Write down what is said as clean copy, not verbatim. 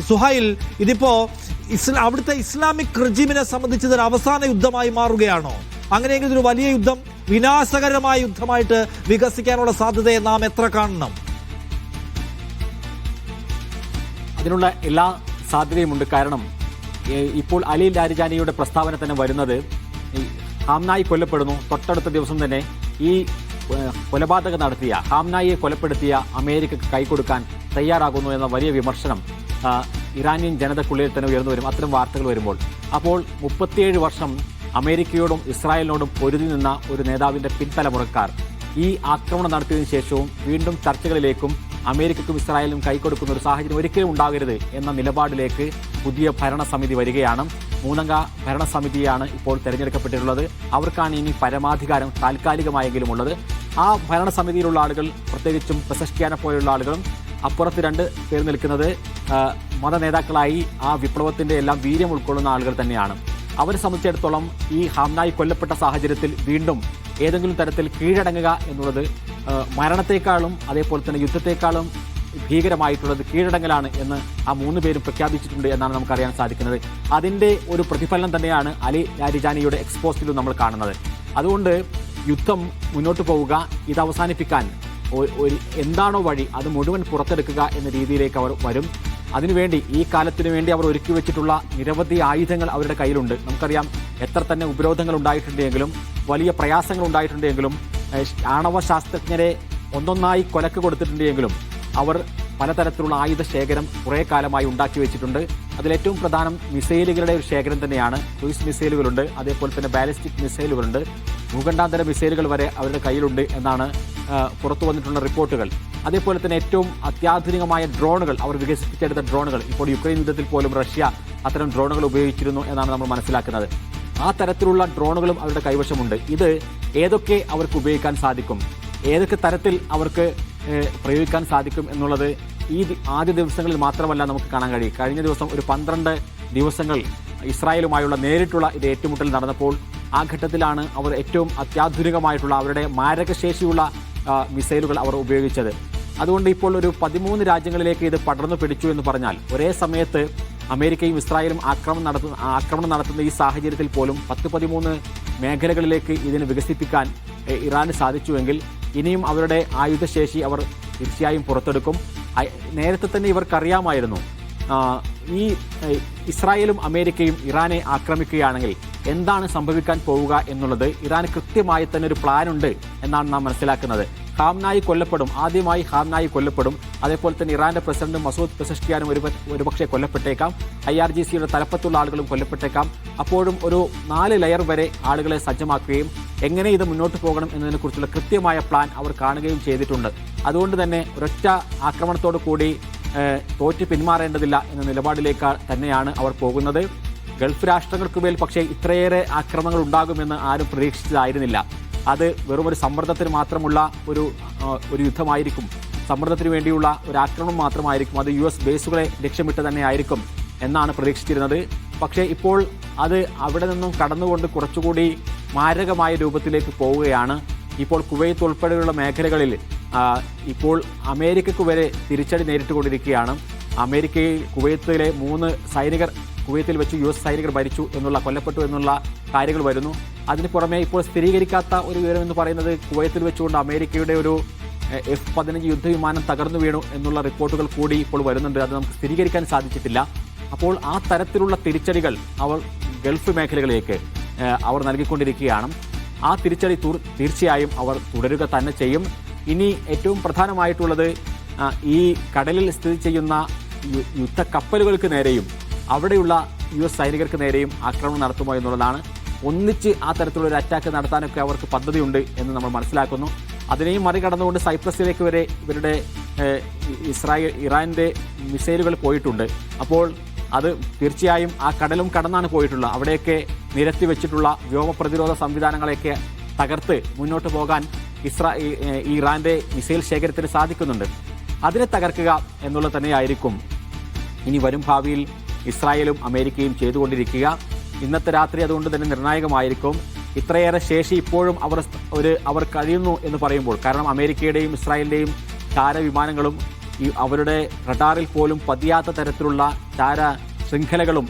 സുഹൈൽ, ഇതിപ്പോ അവിടുത്തെ ഇസ്ലാമിക് റെജിമിനെ സംബന്ധിച്ച് ഒരു അവസാന യുദ്ധമായി മാറുകയാണോ? അങ്ങനെയെങ്കിൽ ഒരു വലിയ യുദ്ധം, വിനാശകരമായ യുദ്ധമായിട്ട് വികസിക്കാനുള്ള സാധ്യതയെ നാം എത്ര കാണണം? അതിനുള്ള എല്ലാ സാധ്യതയുമുണ്ട്. കാരണം ഇപ്പോൾ അലി ലാരിജാനിയുടെ പ്രസ്താവന തന്നെ വരുന്നത് ഹാംനായി കൊല്ലപ്പെടുന്നു, തൊട്ടടുത്ത ദിവസം തന്നെ ഈ കൊലപാതകം നടത്തിയ ഹാംനായിയെ കൊലപ്പെടുത്തിയ അമേരിക്കക്ക് കൈകൊടുക്കാൻ തയ്യാറാകുന്നു എന്ന വലിയ വിമർശനം ഇറാനിയൻ ജനതക്കുള്ളിൽ തന്നെ ഉയർന്നു വരും അത്തരം വാർത്തകൾ വരുമ്പോൾ. അപ്പോൾ 37 വർഷം അമേരിക്കയോടും ഇസ്രായേലിനോടും പൊരുതി നിന്ന ഒരു നേതാവിന്റെ പിൻതലമുറക്കാർ ഈ ആക്രമണം നടത്തിയതിനു ശേഷവും വീണ്ടും ചർച്ചകളിലേക്കും അമേരിക്കക്കും ഇസ്രായേലിനും കൈകൊടുക്കുന്ന ഒരു സാഹചര്യം ഒരിക്കലും ഉണ്ടാകരുത് എന്ന നിലപാടിലേക്ക് പുതിയ ഭരണസമിതി വരികയാണ്. 3-അംഗ ഭരണസമിതിയാണ് ഇപ്പോൾ തെരഞ്ഞെടുക്കപ്പെട്ടിട്ടുള്ളത്. അവർക്കാണ് ഇനി പരമാധികാരം താൽക്കാലികമായെങ്കിലും ഉള്ളത്. ആ ഭരണസമിതിയിലുള്ള ആളുകൾ, പ്രത്യേകിച്ചും പെസഷ്കിയാനെ പോലെയുള്ള ആളുകളും, അപ്പുറത്ത് 2 പേർ നിൽക്കുന്നത് മത നേതാക്കളായി ആ വിപ്ലവത്തിന്റെ എല്ലാം വീര്യം ഉൾക്കൊള്ളുന്ന ആളുകൾ തന്നെയാണ്. അവരെ സംബന്ധിച്ചിടത്തോളം ഈ ഹാംനായി കൊല്ലപ്പെട്ട സാഹചര്യത്തിൽ വീണ്ടും ഏതെങ്കിലും തരത്തിൽ കീഴടങ്ങുക എന്നുള്ളത് മരണത്തെക്കാളും അതേപോലെ തന്നെ യുദ്ധത്തെക്കാളും ഭീകരമായിട്ടുള്ളത് കീഴടങ്ങലാണ് എന്ന് ആ 3 പേരും പ്രഖ്യാപിച്ചിട്ടുണ്ട് എന്നാണ് നമുക്കറിയാൻ സാധിക്കുന്നത്. അതിന്റെ ഒരു പ്രതിഫലനം തന്നെയാണ് അലി ലാരിജാനിയുടെ എക്സ്പോസ്റ്റിലും നമ്മൾ കാണുന്നത്. അതുകൊണ്ട് യുദ്ധം മുന്നോട്ട് പോവുക, ഇത് അവസാനിപ്പിക്കാൻ എന്താണോ വഴി അത് മുഴുവൻ പുറത്തെടുക്കുക എന്ന രീതിയിലേക്ക് അവർ വരും. അതിനുവേണ്ടി ഈ കാലത്തിനു വേണ്ടി അവർ ഒരുക്കി വെച്ചിട്ടുള്ള നിരവധി ആയുധങ്ങൾ അവരുടെ കയ്യിലുണ്ട്. നമുക്കറിയാം എത്ര തന്നെ ഉപരോധങ്ങൾ ഉണ്ടായിട്ടുണ്ടെങ്കിലും വലിയ പ്രയാസങ്ങൾ ഉണ്ടായിട്ടുണ്ടെങ്കിലും ആണവ ശാസ്ത്രജ്ഞരെ ഒന്നൊന്നായി കൊലക്ക് കൊടുത്തിട്ടുണ്ടെങ്കിലും അവർ പലതരത്തിലുള്ള ആയുധ ശേഖരം കുറേ കാലമായി ഉണ്ടാക്കി വെച്ചിട്ടുണ്ട്. അതിലേറ്റവും പ്രധാനം മിസൈലുകളുടെ ഒരു ശേഖരം തന്നെയാണ്. ക്രൂയിസ് മിസൈലുകളുണ്ട്, അതേപോലെ തന്നെ ബാലിസ്റ്റിക് മിസൈലുകളുണ്ട്, ഭൂഖണ്ഡാന്തര മിസൈലുകൾ വരെ അവരുടെ കയ്യിലുണ്ട് എന്നാണ് പുറത്തു വന്നിട്ടുള്ള റിപ്പോർട്ടുകൾ. അതേപോലെ തന്നെ ഏറ്റവും അത്യാധുനികമായ ഡ്രോണുകൾ, അവർ വികസിപ്പിച്ചെടുത്ത ഡ്രോണുകൾ, ഇപ്പോൾ യുക്രൈൻ യുദ്ധത്തിൽ പോലും റഷ്യ അത്തരം ഡ്രോണുകൾ ഉപയോഗിച്ചിരുന്നു എന്നാണ് നമ്മൾ മനസ്സിലാക്കുന്നത്. ആ തരത്തിലുള്ള ഡ്രോണുകളും അവരുടെ കൈവശമുണ്ട്. ഇത് ഏതൊക്കെ അവർക്ക് ഉപയോഗിക്കാൻ സാധിക്കും, ഏതൊക്കെ തരത്തിൽ അവർക്ക് പ്രയോഗിക്കാൻ സാധിക്കും എന്നുള്ളത് ഈ ആദ്യ ദിവസങ്ങളിൽ മാത്രമല്ല നമുക്ക് കാണാൻ കഴിയും. കഴിഞ്ഞ ദിവസം ഒരു 12 ദിവസങ്ങൾ ഇസ്രായേലുമായുള്ള നേരിട്ടുള്ള ഇത് ഏറ്റുമുട്ടൽ നടന്നപ്പോൾ ആ ഘട്ടത്തിലാണ് അവർ ഏറ്റവും അത്യാധുനികമായിട്ടുള്ള അവരുടെ മാരകശേഷിയുള്ള മിസൈലുകൾ അവർ ഉപയോഗിച്ചത്. അതുകൊണ്ട് ഇപ്പോൾ ഒരു 13 രാജ്യങ്ങളിലേക്ക് ഇത് പടർന്നു പിടിച്ചു എന്ന് പറഞ്ഞാൽ, ഒരേ സമയത്ത് അമേരിക്കയും ഇസ്രായേലും ആക്രമണം നടത്തുന്ന ഈ സാഹചര്യത്തിൽ പോലും 10-13 മേഖലകളിലേക്ക് ഇതിനെ വികസിപ്പിക്കാൻ ഇറാന് സാധിച്ചുവെങ്കിൽ ഇനിയും അവരുടെ ആയുധശേഷി അവർ തീർച്ചയായും പുറത്തെടുക്കും. നേരത്തെ തന്നെ ഇവർക്കറിയാമായിരുന്നു ഈ ഇസ്രായേലും അമേരിക്കയും ഇറാനെ ആക്രമിക്കുകയാണെങ്കിൽ എന്താണ് സംഭവിക്കാൻ പോവുക എന്നുള്ളത്. ഇറാന് കൃത്യമായി തന്നെ ഒരു പ്ലാൻ ഉണ്ട് എന്നാണ് നാം മനസ്സിലാക്കുന്നത്. ഹാംനായി കൊല്ലപ്പെടും, ആദ്യമായി ഹാംനായി കൊല്ലപ്പെടും. അതേപോലെ തന്നെ ഇറാന്റെ പ്രസിഡന്റ് മസൂദ് പെസഷ്കിയാനും ഒരുപക്ഷെ കൊല്ലപ്പെട്ടേക്കാം. IRGCയുടെ തലപ്പത്തുള്ള ആളുകളും കൊല്ലപ്പെട്ടേക്കാം. അപ്പോഴും ഒരു 4 ലെയർ വരെ ആളുകളെ സജ്ജമാക്കുകയും എങ്ങനെ ഇത് മുന്നോട്ട് പോകണം എന്നതിനെക്കുറിച്ചുള്ള കൃത്യമായ പ്ലാൻ അവർ കാണുകയും ചെയ്തിട്ടുണ്ട്. അതുകൊണ്ട് തന്നെ ഒരൊറ്റ ആക്രമണത്തോടു കൂടി തോറ്റ് പിന്മാറേണ്ടതില്ല എന്ന നിലപാടിലേക്ക് തന്നെയാണ് അവർ പോകുന്നത്. ഗൾഫ് രാഷ്ട്രങ്ങൾക്കുമേൽ പക്ഷേ ഇത്രയേറെ ആക്രമണങ്ങൾ ഉണ്ടാകുമെന്ന് ആരും പ്രതീക്ഷിച്ചതായിരുന്നില്ല. അത് വെറും ഒരു സമ്മർദ്ദത്തിന് മാത്രമുള്ള ഒരു യുദ്ധമായിരിക്കും, സമ്മർദ്ദത്തിന് വേണ്ടിയുള്ള ഒരു ആക്രമണം മാത്രമായിരിക്കും, അത് US ബേസുകളെ ലക്ഷ്യമിട്ട് തന്നെ ആയിരിക്കും എന്നാണ് പ്രതീക്ഷിച്ചിരുന്നത്. പക്ഷേ ഇപ്പോൾ അത് അവിടെ നിന്നും കടന്നുകൊണ്ട് കുറച്ചുകൂടി മാരകമായ രൂപത്തിലേക്ക് പോവുകയാണ്. ഇപ്പോൾ കുവൈത്ത് ഉൾപ്പെടെയുള്ള മേഖലകളിൽ ഇപ്പോൾ അമേരിക്കക്ക് വരെ തിരിച്ചടി നേരിട്ടുകൊണ്ടിരിക്കുകയാണ്. അമേരിക്കയിൽ കുവൈത്തിലെ 3 സൈനികർ, കുവൈത്തിൽ വെച്ച് US സൈനികർ മരിച്ചു എന്നുള്ള, കൊല്ലപ്പെട്ടു എന്നുള്ള കാര്യങ്ങൾ വരുന്നു. അതിന് പുറമെ ഇപ്പോൾ സ്ഥിരീകരിക്കാത്ത ഒരു വിവരം എന്ന് പറയുന്നത് കുവൈത്തിൽ വെച്ചുകൊണ്ട് അമേരിക്കയുടെ ഒരു F-15 യുദ്ധവിമാനം തകർന്നു വീണു എന്നുള്ള റിപ്പോർട്ടുകൾ കൂടി ഇപ്പോൾ വരുന്നുണ്ട്. അത് നമുക്ക് സ്ഥിരീകരിക്കാൻ സാധിച്ചിട്ടില്ല. അപ്പോൾ ആ തരത്തിലുള്ള തിരിച്ചടികൾ അവർ ഗൾഫ് മേഖലകളിലേക്ക് അവർ നൽകിക്കൊണ്ടിരിക്കുകയാണ്. ആ തിരിച്ചടി തീർച്ചയായും അവർ തുടരുക തന്നെ ചെയ്യും. ഇനി ഏറ്റവും പ്രധാനമായിട്ടുള്ളത് ഈ കടലിൽ സ്ഥിതി ചെയ്യുന്ന യുദ്ധക്കപ്പലുകൾക്ക് നേരെയും അവിടെയുള്ള US സൈനികർക്ക് നേരെയും ആക്രമണം നടത്തുമോ എന്നുള്ളതാണ്. ഒന്നിച്ച് ആ തരത്തിലുള്ള ഒരു അറ്റാക്ക് നടത്താനൊക്കെ അവർക്ക് പദ്ധതിയുണ്ട് എന്ന് നമ്മൾ മനസ്സിലാക്കുന്നു. അതിനെയും മറികടന്നുകൊണ്ട് സൈപ്രസിലേക്ക് വരെ ഇവരുടെ ഇറാന്റെ മിസൈലുകൾ പോയിട്ടുണ്ട്. അപ്പോൾ അത് തീർച്ചയായും ആ കടലും കടന്നാണ് പോയിട്ടുള്ളത്. അവിടെയൊക്കെ നിരത്തി വെച്ചിട്ടുള്ള വ്യോമ പ്രതിരോധ സംവിധാനങ്ങളെയൊക്കെ തകർത്ത് മുന്നോട്ട് പോകാൻ ഇറാന്റെ മിസൈൽ ശേഖരത്തിന് സാധിക്കുന്നുണ്ട്. അതിനെ തകർക്കുക എന്നുള്ളത് തന്നെയായിരിക്കും ഇനി വരും ഭാവിയിൽ ഇസ്രായേലും അമേരിക്കയും ചെയ്തുകൊണ്ടിരിക്കുക. ഇന്നത്തെ രാത്രി അതുകൊണ്ട് തന്നെ നിർണായകമായിരിക്കും. ഇത്രയേറെ ശേഷി ഇപ്പോഴും അവർ കഴിയുന്നു എന്ന് പറയുമ്പോൾ, കാരണം അമേരിക്കയുടെയും ഇസ്രായേലിന്റെയും താരവിമാനങ്ങളും ഈ അവരുടെ റഡാറിൽ പോലും പതിയാത്ത തരത്തിലുള്ള ചാര ശൃംഖലകളും